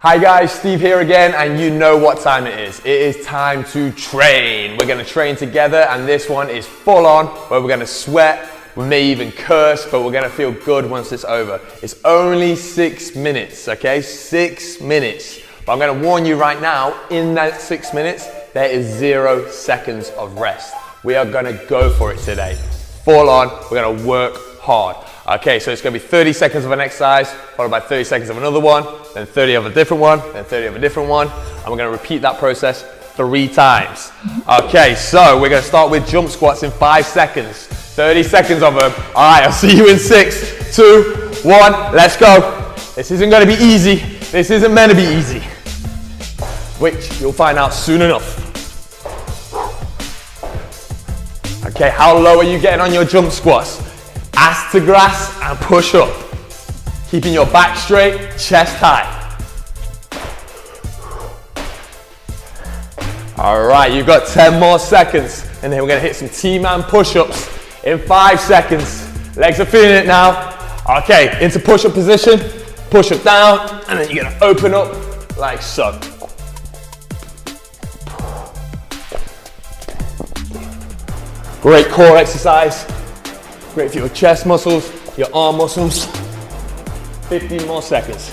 Hi guys, Steve here again, and you know what time it is. It is time to train. We're gonna train together, and this one is full on, where we're gonna sweat, we may even curse, but we're gonna feel good once it's over. It's only 6 minutes, okay? 6 minutes. But I'm gonna warn you right now, in that 6 minutes, there is 0 seconds of rest. We are gonna go for it today. Full on, we're gonna work hard. Okay, so it's gonna be 30 seconds of an exercise, followed by 30 seconds of another one, then 30 of a different one, then 30 of a different one, and we're gonna repeat that process 3 times. Okay, so we're gonna start with jump squats in 5 seconds, 30 seconds of them. All right, I'll see you in 6, 2, 1, let's go. This isn't gonna be easy. This isn't meant to be easy, which you'll find out soon enough. Okay, how low are you getting on your jump squats? Ass to grass and push up. Keeping your back straight, chest high. All right, you've got 10 more seconds, and then we're gonna hit some T-man push-ups in 5 seconds. Legs are feeling it now. Okay, into push-up position, push up down, and then you're gonna open up like so. Great core exercise. Great for your chest muscles, your arm muscles. 15 more seconds.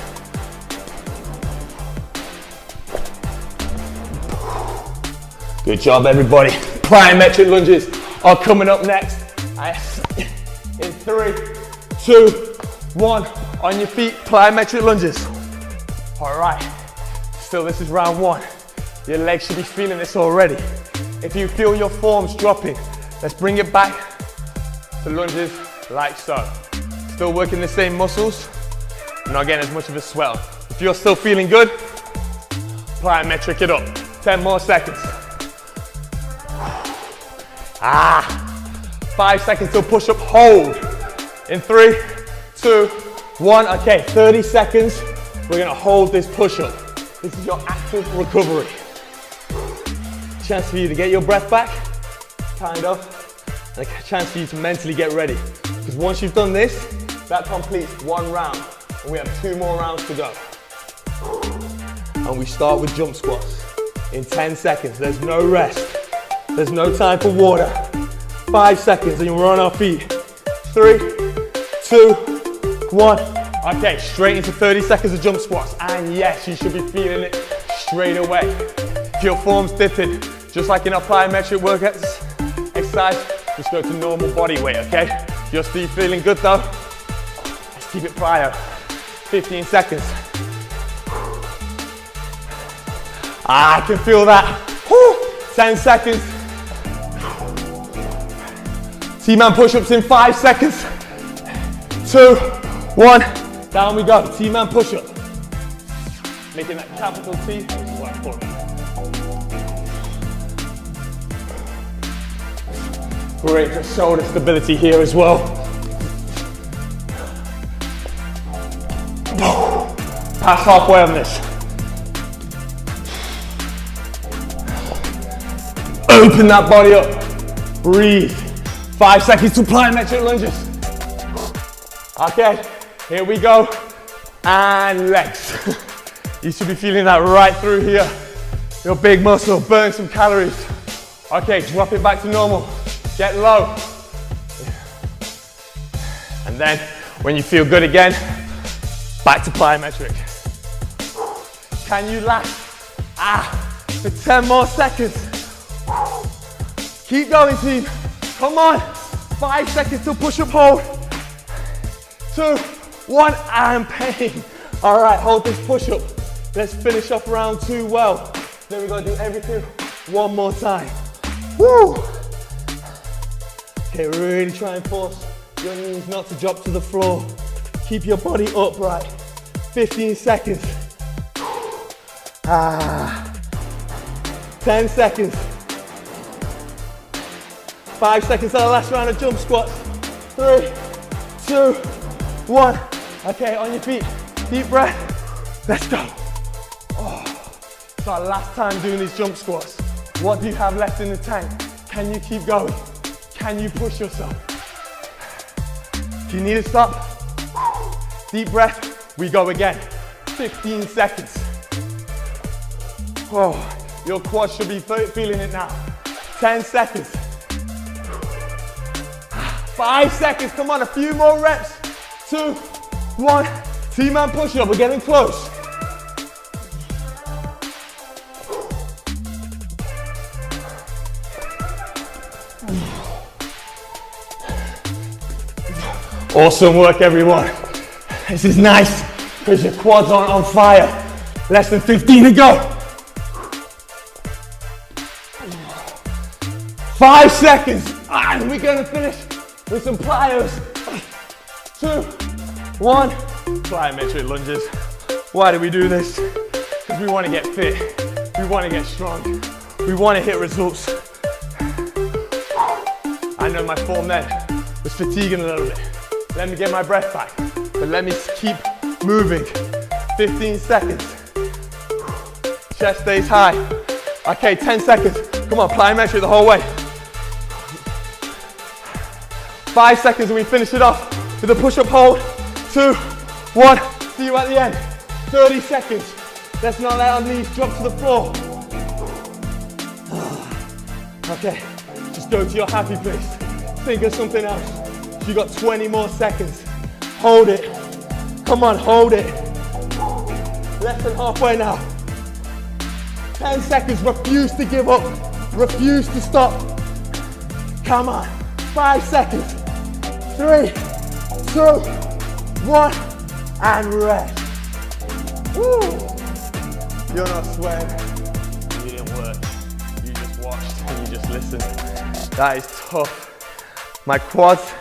Good job, everybody. Plyometric lunges are coming up next. In 3, 2, 1. On your feet, plyometric lunges. All right. Still, this is round 1. Your legs should be feeling this already. If you feel your forms dropping, let's bring it back to lunges like so. Still working the same muscles, not getting as much of a swell. If you're still feeling good, plyometric it up. 10 more seconds. 5 seconds till push up, hold. In 3, 2, 1. Okay, 30 seconds. We're gonna hold this push up. This is your active recovery. Chance for you to get your breath back, kind of. A chance for you to mentally get ready. Because once you've done this, that completes 1 round. And we have 2 more rounds to go. And we start with jump squats in 10 seconds. There's no rest. There's no time for water. 5 seconds and we're on our feet. 3, 2, 1. Okay, straight into 30 seconds of jump squats. And yes, you should be feeling it straight away. If your form's dipping, just like in our plyometric workouts, exercise, just go to normal body weight, okay? If you're still feeling good though, let's keep it plyo. 15 seconds. I can feel that. 10 seconds. T-man push-ups in 5 seconds. 2, 1, down we go. T-man push-up. Making that capital T, which is what I call it. Great for shoulder stability here as well. Pass halfway on this. Open that body up. Breathe. 5 seconds to plyometric lunges. Okay, here we go. And legs. You should be feeling that right through here. Your big muscle, burn some calories. Okay, drop it back to normal. Get low. And then, when you feel good again, back to plyometric. Can you last? For 10 more seconds. Keep going, team. Come on. 5 seconds to push up, hold. 2, 1, and pain. All right, hold this push up. Let's finish off round 2 well. Then we're gonna do everything 1 more time. Woo! Okay, really try and force your knees not to drop to the floor. Keep your body upright. 15 seconds. 10 seconds. 5 seconds to the last round of jump squats. 3, 2, 1. Okay, on your feet. Deep breath. Let's go. It's our last time doing these jump squats. What do you have left in the tank? Can you keep going? Can you push yourself? If you need to stop, deep breath, we go again. 15 seconds. Oh, your quads should be feeling it now. 10 seconds. 5 seconds, come on, a few more reps. 2, 1, T-man push-up, we're getting close. Awesome work, everyone. This is nice because your quads aren't on fire. Less than 15 to go. 5 seconds, and we're gonna finish with some plyos. 2, 1, plyometric lunges. Why do we do this? Because we want to get fit, we want to get strong, we want to hit results. I know my form then was fatiguing a little bit. Let me get my breath back, but let me keep moving. 15 seconds. Chest stays high. Okay, 10 seconds. Come on, plyometric the whole way. 5 seconds and we finish it off with a push-up hold. 2, 1, see you at the end. 30 seconds. Let's not let our knees drop to the floor. Okay, just go to your happy place. Think of something else. You got 20 more seconds. Hold it. Come on, hold it. Less than halfway now. 10 seconds, refuse to give up. Refuse to stop. Come on, 5 seconds. 3, 2, 1, and rest. Woo. You're not sweating. You didn't work. You just watched and you just listened. That is tough. My quads,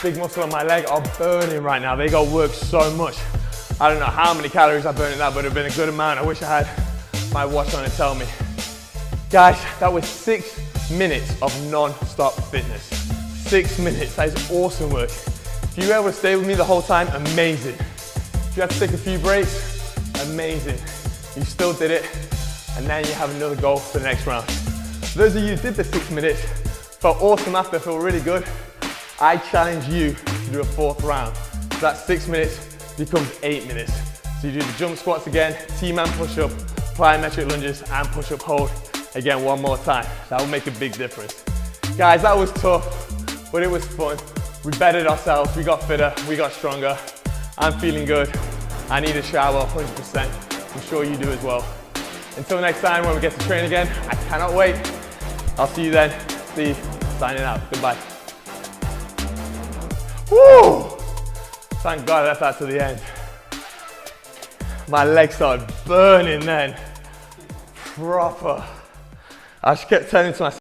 big muscle on my leg are burning right now. They got worked so much. I don't know how many calories I burned in that, but it'd been a good amount. I wish I had my watch on to tell me. Guys, that was 6 minutes of non-stop fitness. 6 minutes, that is awesome work. If you were able to stay with me the whole time, amazing. If you have to take a few breaks, amazing. You still did it, and then you have another goal for the next round. For those of you who did the 6 minutes, felt awesome after, felt really good, I challenge you to do a 4th round. So that 6 minutes becomes 8 minutes. So you do the jump squats again, T-man push-up, plyometric lunges, and push-up hold again one more time. That will make a big difference. Guys, that was tough, but it was fun. We bettered ourselves, we got fitter, we got stronger. I'm feeling good. I need a shower, 100%. I'm sure you do as well. Until next time when we get to train again, I cannot wait. I'll see you then. Steve, signing out. Goodbye. Woo! Thank God I left that to the end. My legs started burning then. Proper. I just kept telling to myself,